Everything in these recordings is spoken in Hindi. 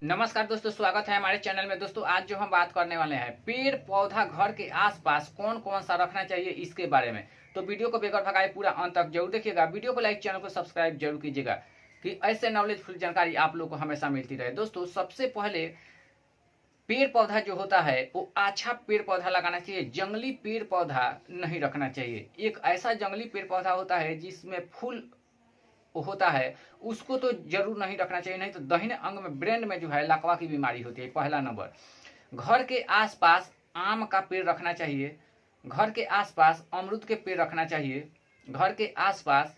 नमस्कार दोस्तों, स्वागत है हमारे चैनल में। दोस्तों आज जो हम बात करने वाले हैं पेड़ पौधा घर के आसपास कौन कौन सा रखना चाहिए इसके बारे में। तो वीडियो को बेगर भगाए पूरा अंत तक जरूर देखिएगा। वीडियो को लाइक, चैनल को सब्सक्राइब जरूर कीजिएगा कि ऐसे नॉलेजफुल जानकारी आप लोग को हमेशा मिलती रहे। दोस्तों सबसे पहले पेड़ पौधा जो होता है वो अच्छा पेड़ पौधा लगाना चाहिए। जंगली पेड़ पौधा नहीं रखना चाहिए। एक ऐसा जंगली पेड़ पौधा होता है जिसमें फूल होता है, उसको तो जरूर नहीं रखना चाहिए, नहीं तो दाहिने अंग में ब्रेन में जो है लकवा की बीमारी होती है। पहला नंबर, घर के आसपास आम का पेड़ रखना चाहिए। घर के आसपास अमरूद के पेड़ रखना चाहिए। घर के आसपास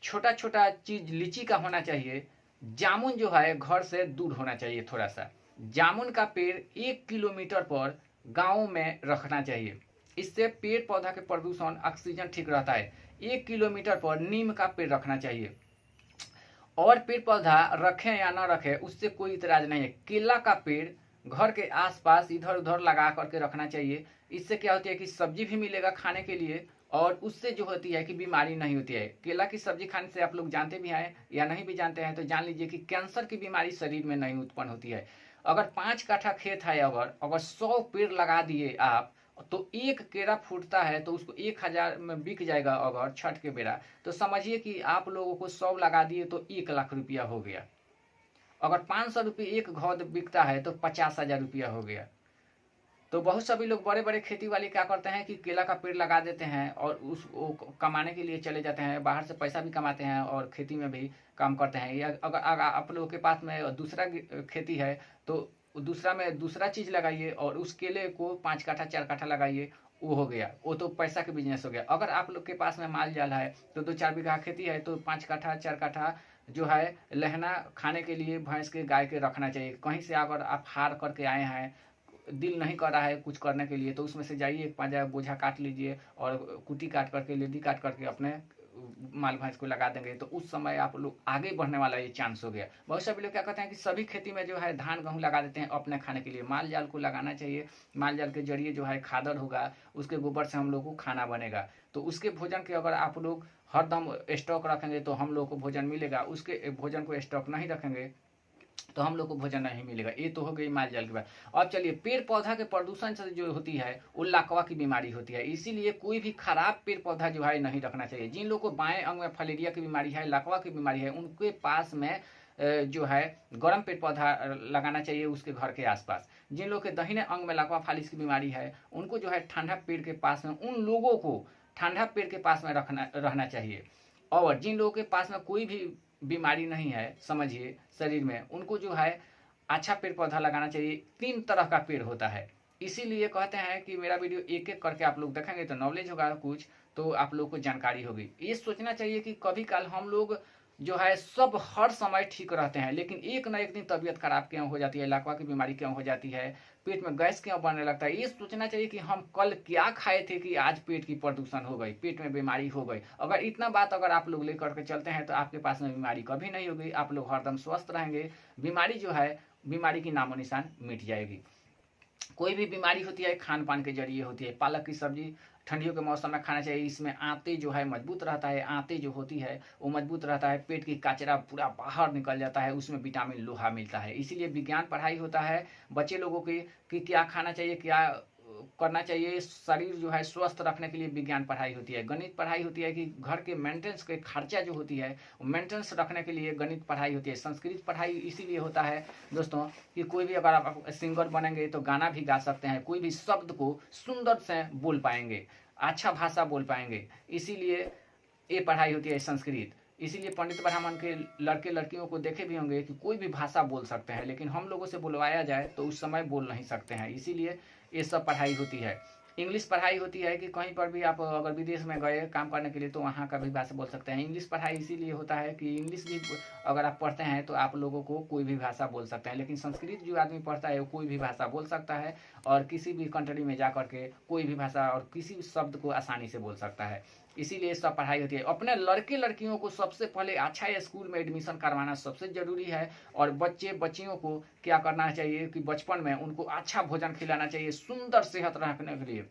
छोटा छोटा चीज लीची का होना चाहिए। जामुन जो है घर से दूर होना चाहिए। थोड़ा सा जामुन का पेड़ 1 किलोमीटर पर गाँव में रखना चाहिए। इससे पेड़ पौधा के प्रदूषण, ऑक्सीजन ठीक रहता है। 1 किलोमीटर पर नीम का पेड़ रखना चाहिए। और पेड़ पौधा रखें या ना रखें उससे कोई इतराज नहीं है। केला का पेड़ घर के आसपास इधर उधर लगा करके रखना चाहिए। इससे क्या होती है कि सब्जी भी मिलेगा खाने के लिए, और उससे जो होती है कि बीमारी नहीं होती है। केला की सब्जी खाने से आप लोग जानते भी हैं या नहीं भी जानते हैं तो जान लीजिए कि कैंसर की बीमारी शरीर में नहीं उत्पन्न होती है। अगर 5 कट्ठा खेत है, अगर अगर 100 पेड़ लगा दिए आप, तो एक केरा फूटता है तो उसको 1,000 में बिक जाएगा। अगर छठ के बेरा तो समझिए कि आप लोगों को 100 लगा दिए तो 1 लाख रुपया हो गया। अगर 500 रुपये एक घौद बिकता है तो 50,000 रुपया हो गया। तो बहुत सभी लोग बड़े बड़े खेती वाले क्या करते हैं कि केला का पेड़ लगा देते हैं और उसको कमाने के लिए चले जाते हैं, बाहर से पैसा भी कमाते हैं और खेती में भी काम करते हैं। या अगर आप लोगों के पास में दूसरा खेती है तो दूसरा में दूसरा चीज लगाइए और उस केले को 5 कट्ठा 4 कट्ठा लगाइए, वो हो गया, वो तो पैसा के बिजनेस हो गया। अगर आप लोग के पास में माल जाल है तो 2-4 बीघा खेती है तो 5 कट्ठा 4 कट्ठा जो है लहना खाने के लिए भैंस के गाय के रखना चाहिए। कहीं से अगर आप हार करके आए हैं, दिल नहीं कर रहा है कुछ करने के लिए, तो उसमें से जाइए, एक 5 बोझा काट लीजिए और कुटी काट करके, लेदी काट करके अपने माल भैंस को लगा देंगे तो उस समय आप लोग आगे बढ़ने वाला ये चांस हो गया। बहुत सभी लोग क्या कहते हैं कि सभी खेती में जो है धान गेहूँ लगा देते हैं अपने खाने के लिए। माल जाल को लगाना चाहिए। माल जाल के जरिए जो है खादर होगा, उसके गोबर से हम लोग को खाना बनेगा। तो उसके भोजन के अगर आप लोग हरदम स्टॉक रखेंगे तो हम लोग को भोजन मिलेगा। उसके भोजन को स्टॉक नहीं रखेंगे तो हम लोग को भोजन नहीं मिलेगा। ये तो हो गई माल जाल की बात। अब चलिए, पेड़ पौधा के प्रदूषण से जो होती है वो लकवा की बीमारी होती है। इसीलिए कोई भी खराब पेड़ पौधा जो है नहीं रखना चाहिए। जिन लोगों को बाएं अंग में फलेरिया की बीमारी है, लकवा की बीमारी है, उनके पास में जो है गर्म पेड़ पौधा लगाना चाहिए उसके घर के आसपास। जिन लोग के दाहिने अंग में लकवा फालिस की बीमारी है उनको जो है ठंडा पेड़ के पास में, उन लोगों को ठंडा पेड़ के पास में रहना चाहिए। और जिन लोगों के पास में कोई भी बीमारी नहीं है समझिए शरीर में, उनको जो है अच्छा पेड़ पौधा लगाना चाहिए। 3 तरह का पेड़ होता है। इसीलिए कहते हैं कि मेरा वीडियो एक एक करके आप लोग देखेंगे तो नॉलेज होगा कुछ, तो आप लोग को जानकारी होगी। ये सोचना चाहिए कि कभी काल हम लोग जो है सब हर समय ठीक रहते हैं, लेकिन एक ना एक दिन तबीयत खराब क्यों हो जाती है, लकवा की बीमारी क्यों हो जाती है, पेट में गैस क्यों बनने लगता है। ये सोचना चाहिए कि हम कल क्या खाए थे कि आज पेट की प्रदूषण हो गई, पेट में बीमारी हो गई। अगर इतना बात अगर आप लोग लेकर के चलते हैं तो आपके पास में बीमारी कभी नहीं होगी। आप लोग हरदम स्वस्थ रहेंगे। बीमारी जो है, बीमारी की नामो निशान मिट जाएगी। कोई भी बीमारी होती है खान पान के जरिए होती है। पालक की सब्जी ठंडियों के मौसम में खाना चाहिए। इसमें आंतें जो है मजबूत रहता है। आंतें जो होती है वो मजबूत रहता है। पेट की कचरा पूरा बाहर निकल जाता है, उसमें विटामिन लोहा मिलता है। इसीलिए विज्ञान पढ़ाई होता है बच्चे लोगों की कि क्या खाना चाहिए, क्या करना चाहिए। शरीर जो है स्वस्थ रखने के लिए विज्ञान पढ़ाई होती है। गणित पढ़ाई होती है कि घर के मेंटेनेंस के खर्चा जो होती है मेंटेनेंस रखने के लिए गणित पढ़ाई होती है। संस्कृत पढ़ाई इसीलिए होता है दोस्तों कि कोई भी अगर आप सिंगर बनेंगे तो गाना भी गा सकते हैं, कोई भी शब्द को सुंदर से बोल पाएंगे, अच्छा भाषा बोल पाएंगे। इसीलिए ये पढ़ाई होती है संस्कृत। इसीलिए पंडित ब्राह्मण के लड़के लड़कियों को देखे भी होंगे कि कोई भी भाषा बोल सकते हैं, लेकिन हम लोगों से बुलवाया जाए तो उस समय बोल नहीं सकते हैं। इसीलिए ये सब पढ़ाई होती है। इंग्लिश पढ़ाई होती है कि कहीं पर भी आप अगर विदेश में गए काम करने के लिए तो वहाँ का भी भाषा बोल सकते हैं। इंग्लिश पढ़ाई इसीलिए होता है कि इंग्लिश भी अगर आप पढ़ते हैं तो आप लोगों को कोई भी भाषा बोल सकते हैं। लेकिन संस्कृत जो आदमी पढ़ता है वो कोई भी भाषा बोल सकता है और किसी भी कंट्री में जा करके कोई भी भाषा और किसी भी शब्द को आसानी से बोल सकता है। इसीलिए सब पढ़ाई होती है। अपने लड़के लड़कियों को सबसे पहले अच्छा स्कूल में एडमिशन करवाना सबसे जरूरी है। और बच्चे बच्चियों को क्या करना चाहिए कि बचपन में उनको अच्छा भोजन खिलाना चाहिए सुंदर सेहत रखने के लिए।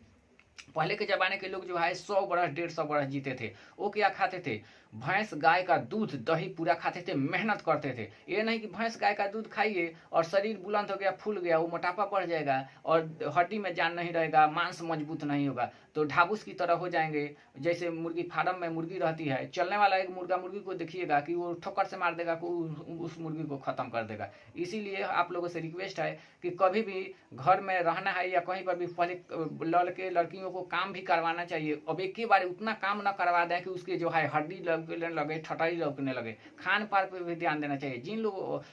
पहले के ज़माने के लोग जो है 100 बरस 150 बरस जीते थे। वो क्या खाते थे? भैंस गाय का दूध दही पूरा खाते थे, मेहनत करते थे। ये नहीं कि भैंस गाय का दूध खाइए और शरीर बुलंद हो गया, फूल गया, वो मोटापा बढ़ जाएगा और हड्डी में जान नहीं रहेगा, मांस मजबूत नहीं होगा, तो ढाबूस की तरह हो जाएंगे। जैसे मुर्गी फार्म में मुर्गी रहती है, चलने वाला एक मुर्गा मुर्गी को देखिएगा कि वो ठोकर से मार देगा, कि उस मुर्गी को खत्म कर देगा। इसीलिए आप लोगों से रिक्वेस्ट है कि कभी भी घर में रहना है या कहीं पर भी पहले लड़के लड़कियों को काम भी करवाना चाहिए। अब एक ही बार उतना काम न करवा दें कि उसके जो है हड्डी लगने लगे, ठटाई लगने लगे। खान पान पर भी ध्यान देना चाहिए। जिन लोग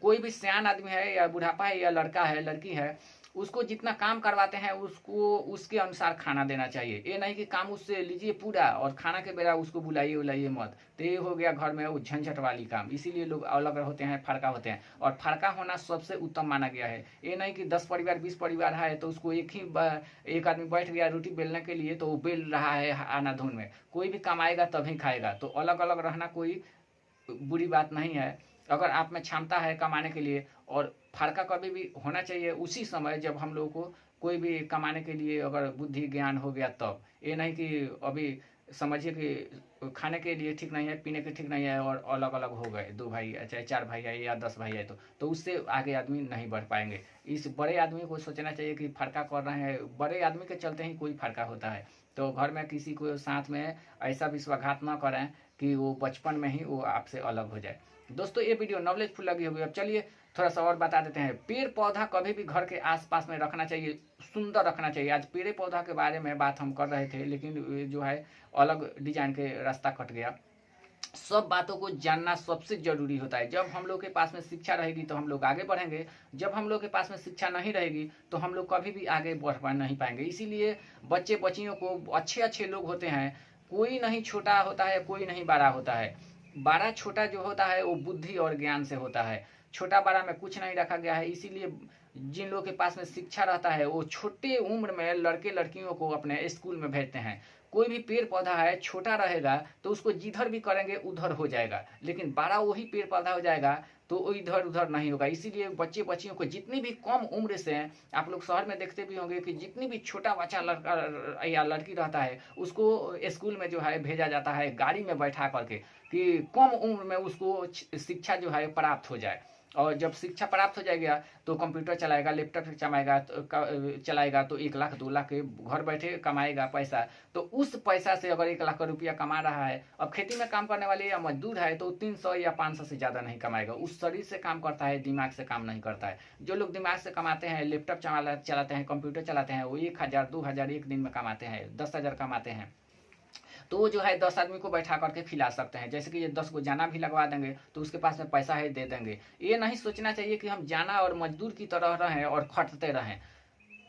कोई भी सियान आदमी है या बुढ़ापा है या लड़का है लड़की है, उसको जितना काम करवाते हैं उसको उसके अनुसार खाना देना चाहिए। ये नहीं कि काम उससे लीजिए पूरा और खाना के बेरा उसको बुलाइए उलाइए मत, तो ये हो गया घर में वो झंझट वाली काम। इसीलिए लोग अलग होते हैं, फरका होते हैं, और फरका होना सबसे उत्तम माना गया है। ये नहीं कि 10 परिवार 20 परिवार है तो उसको एक आदमी बैठ गया रोटी बेलने के लिए तो वो बेल रहा है आना धुन में। कोई भी कमाएगा तभी खाएगा। तो अलग अलग रहना कोई बुरी बात नहीं है। अगर आप में क्षमता है कमाने के लिए, और फरका कभी भी होना चाहिए उसी समय जब हम लोगों को कोई भी कमाने के लिए अगर बुद्धि ज्ञान हो गया तब। ये नहीं कि अभी समझिए कि खाने के लिए ठीक नहीं है, पीने के ठीक नहीं है और अलग अलग हो गए, 2 भाई चाहे 4 भाई है या 10 भाई है, तो उससे आगे आदमी नहीं बढ़ पाएंगे। इस बड़े आदमी को सोचना चाहिए कि फरका कर रहे हैं, बड़े आदमी के चलते ही कोई फरका होता है। तो घर में किसी को साथ में ऐसा विश्वासघात न करें कि वो बचपन में ही वो आपसे अलग हो जाए। दोस्तों ये वीडियो नॉलेजफुल लगी होगी। अब चलिए थोड़ा सा और बता देते हैं। पेड़ पौधा कभी भी घर के आसपास में रखना चाहिए, सुंदर रखना चाहिए। आज पेड़ पौधा के बारे में बात हम कर रहे थे, लेकिन जो है अलग डिजाइन के रास्ता कट गया। सब बातों को जानना सबसे जरूरी होता है। जब हम लोग के पास में शिक्षा रहेगी तो हम लोग आगे बढ़ेंगे, जब हम लोग के पास में शिक्षा नहीं रहेगी तो हम लोग कभी भी आगे बढ़ नहीं पाएंगे। इसीलिए बच्चे बच्चियों को अच्छे अच्छे लोग होते हैं, कोई नहीं छोटा होता है, कोई नहीं बड़ा होता है। बड़ा छोटा जो होता है वो बुद्धि और ज्ञान से होता है, छोटा बड़ा में कुछ नहीं रखा गया है। इसीलिए जिन लोगों के पास में शिक्षा रहता है वो छोटे उम्र में लड़के लड़कियों को अपने स्कूल में भेजते हैं। कोई भी पेड़ पौधा है छोटा रहेगा तो उसको जिधर भी करेंगे उधर हो जाएगा, लेकिन बड़ा वही पेड़ पौधा हो जाएगा तो वो इधर उधर नहीं होगा। इसीलिए बच्चे बच्चियों को जितनी भी कम उम्र से, आप लोग शहर में देखते भी होंगे कि जितनी भी छोटा बच्चा लड़का या लड़की रहता है उसको स्कूल में जो है भेजा जाता है गाड़ी में बैठा करके, कि कम उम्र में उसको शिक्षा जो है प्राप्त हो जाए। और जब शिक्षा प्राप्त हो जाएगा तो कंप्यूटर चलाएगा, लैपटॉप चलाएगा तो 1 लाख 2 लाख के घर बैठे कमाएगा पैसा। तो उस पैसा से अगर 1 लाख रुपया कमा रहा है, अब खेती में काम करने वाले या मजदूर है तो 300 या 500 से ज़्यादा नहीं कमाएगा। उस शरीर से काम करता है, दिमाग से काम नहीं करता है। जो लोग दिमाग से कमाते हैं, लैपटॉप चलाते हैं, कंप्यूटर चलाते हैं, वो 1000 2000 एक दिन में कमाते हैं, 10,000 कमाते हैं। तो वो जो है 10 आदमी को बैठा करके खिला सकते हैं। जैसे कि ये 10 को जाना भी लगवा देंगे तो उसके पास में पैसा है, दे देंगे। ये नहीं सोचना चाहिए कि हम जाना और मजदूर की तरह रहें और खटते रहें।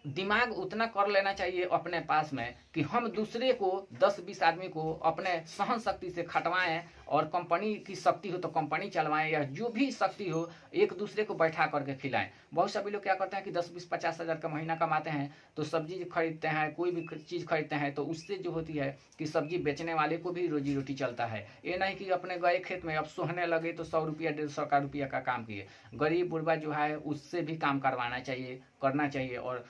दिमाग उतना कर लेना चाहिए अपने पास में कि हम दूसरे को 10-20 आदमी को अपने सहन शक्ति से खटवाएं, और कंपनी की शक्ति हो तो कंपनी चलवाएं, या जो भी शक्ति हो एक दूसरे को बैठा करके खिलाएं। बहुत सभी लोग क्या करते हैं कि 10-20-50 हज़ार का महीना कमाते हैं तो सब्जी खरीदते हैं, कोई भी चीज़ खरीदते हैं तो उससे जो होती है कि सब्जी बेचने वाले को भी रोजी रोटी चलता है। ये नहीं कि अपने गए खेत में अब सोहने लगे तो 100 रुपया 150 का रुपया का काम किए। गरीब बुढ़वा जो है उससे भी काम करवाना चाहिए, करना चाहिए, और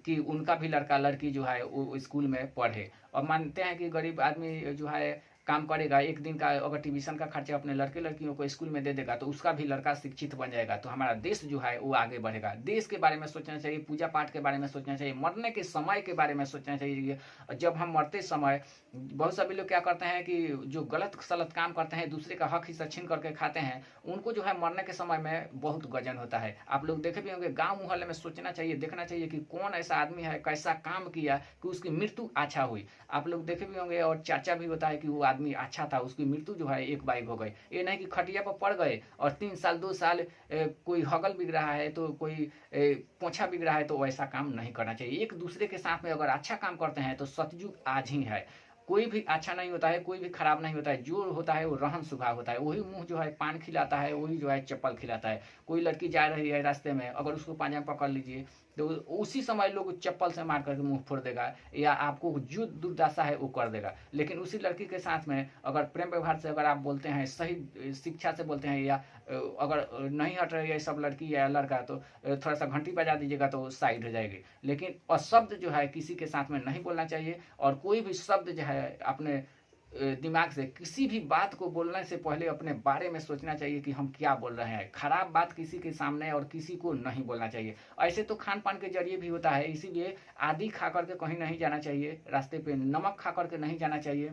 कि उनका भी लड़का लड़की जो है वो स्कूल में पढ़े। और मानते हैं कि गरीब आदमी जो है काम करेगा, एक दिन का अगर ट्यूशन का खर्चा अपने लड़के लड़कियों को स्कूल में दे देगा तो उसका भी लड़का शिक्षित बन जाएगा, तो हमारा देश जो है वो आगे बढ़ेगा। देश के बारे में सोचना चाहिए, पूजा पाठ के बारे में सोचना चाहिए, मरने के समय के बारे में सोचना चाहिए। जब हम मरते समय बहुत सभी लोग क्या करते हैं कि जो गलत सलत काम करते हैं, दूसरे का हक हिस्सा छीन करके खाते हैं, उनको जो है मरने के समय में बहुत गजन होता है। आप लोग देखे भी होंगे गाँव मोहल्ले में, सोचना चाहिए, देखना चाहिए कि कौन ऐसा आदमी है, कैसा काम किया कि उसकी मृत्यु अच्छा हुई। आप लोग देखे भी होंगे और चर्चा भी होता है कि वो आदमी अच्छा था, उसकी मृत्यु जो है एक बाइक हो गई। ये नहीं कि खटिया पर पड़ गए और 3 साल 2 साल कोई हगल बिग रहा है तो कोई पोछा बिग रहा है, तो वैसा काम नहीं करना चाहिए। एक दूसरे के साथ में अगर अच्छा काम करते हैं तो सतयुग आज ही है। कोई भी अच्छा नहीं होता है, कोई भी खराब नहीं होता है, जो होता है वो रहन स्वभाव होता है। वही मुंह जो है पान खिलाता है, वही जो है चप्पल खिलाता है। कोई लड़की जा रही है रास्ते में, अगर उसको पांजा पकड़ लीजिए तो उसी समय लोग चप्पल से मार करके मुंह फोड़ देगा, या आपको जो दुर्दशा है वो कर देगा। लेकिन उसी लड़की के साथ में अगर प्रेम व्यवहार से अगर आप बोलते हैं, सही शिक्षा से बोलते हैं, या अगर नहीं हट रही है सब लड़की या लड़का तो थोड़ा सा घंटी बजा दीजिएगा तो साइड हो जाएगी। लेकिन अशब्द जो है किसी के साथ में नहीं बोलना चाहिए, और कोई भी शब्द जो है अपने दिमाग से किसी भी बात को बोलने से पहले अपने बारे में सोचना चाहिए कि हम क्या बोल रहे हैं। खराब बात किसी के सामने और किसी को नहीं बोलना चाहिए। ऐसे तो खान पान के जरिए भी होता है, इसीलिए आदि खा करके कहीं नहीं जाना चाहिए, रास्ते पे नमक खा करके नहीं जाना चाहिए,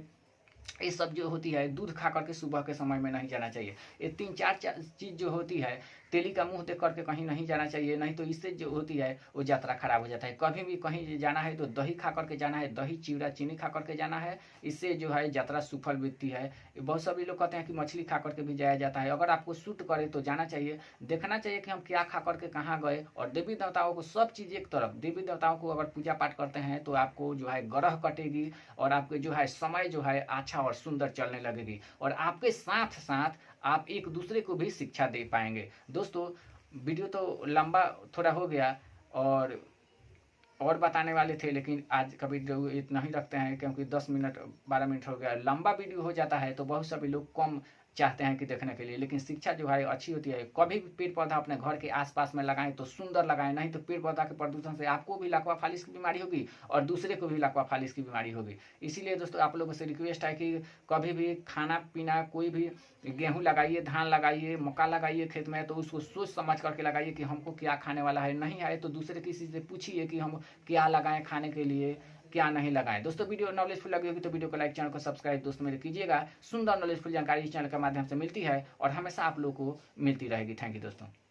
ये सब जो होती है दूध खा करके सुबह के समय में नहीं जाना चाहिए। ये तीन चार चीज़ जो होती है, तेली का मुंह देख करके कहीं नहीं जाना चाहिए, नहीं तो इससे जो होती है वो यात्रा खराब हो जाता है। कभी भी कहीं जाना है तो दही खा करके जाना है, दही चिवड़ा चीनी खा करके जाना है, इससे जो है यात्रा सफल बीतती है। बहुत सभी लोग कहते हैं कि मछली खा करके भी जाया जाता है, अगर आपको सूट करे तो जाना चाहिए। देखना चाहिए कि हम क्या खा करके कहाँ गए। और देवी देवताओं को सब चीज़ एक तरफ, देवी देवताओं को अगर पूजा पाठ करते हैं तो आपको जो है ग्रह कटेगी और आपके जो है समय जो है अच्छा और सुंदर चलने लगेगी, और आपके साथ साथ आप एक दूसरे को भी शिक्षा दे पाएंगे। दोस्तों वीडियो तो लंबा थोड़ा हो गया और बताने वाले थे, लेकिन आज का वीडियो इतना ही रखते हैं, क्योंकि 10 मिनट 12 मिनट हो गया। लंबा वीडियो हो जाता है तो बहुत सभी लोग कम चाहते हैं कि देखने के लिए, लेकिन शिक्षा जो है अच्छी होती है। कभी भी पेड़ पौधा अपने घर के आसपास में लगाएं तो सुंदर लगाएं, नहीं तो पेड़ पौधा के प्रदूषण से आपको भी लकवा फालिस की बीमारी होगी और दूसरे को भी लकवा फालिस की बीमारी होगी। इसीलिए दोस्तों आप लोगों से रिक्वेस्ट है कि कभी भी खाना पीना, कोई भी गेहूँ लगाइए, धान लगाइए, मक्का लगाइए खेत में, तो उसको सोच समझ करके लगाइए कि हमको क्या खाने वाला है। नहीं है तो दूसरे किसी से पूछिए कि हम क्या लगाएं खाने के लिए, क्या नहीं लगाएं। दोस्तों वीडियो नॉलेजफुल लगी होगी तो वीडियो को लाइक, चैनल को सब्सक्राइब दोस्तों मेरे कीजिएगा। सुंदर नॉलेजफुल जानकारी इस चैनल के माध्यम से मिलती है और हमेशा आप लोगों को मिलती रहेगी। थैंक यू दोस्तों।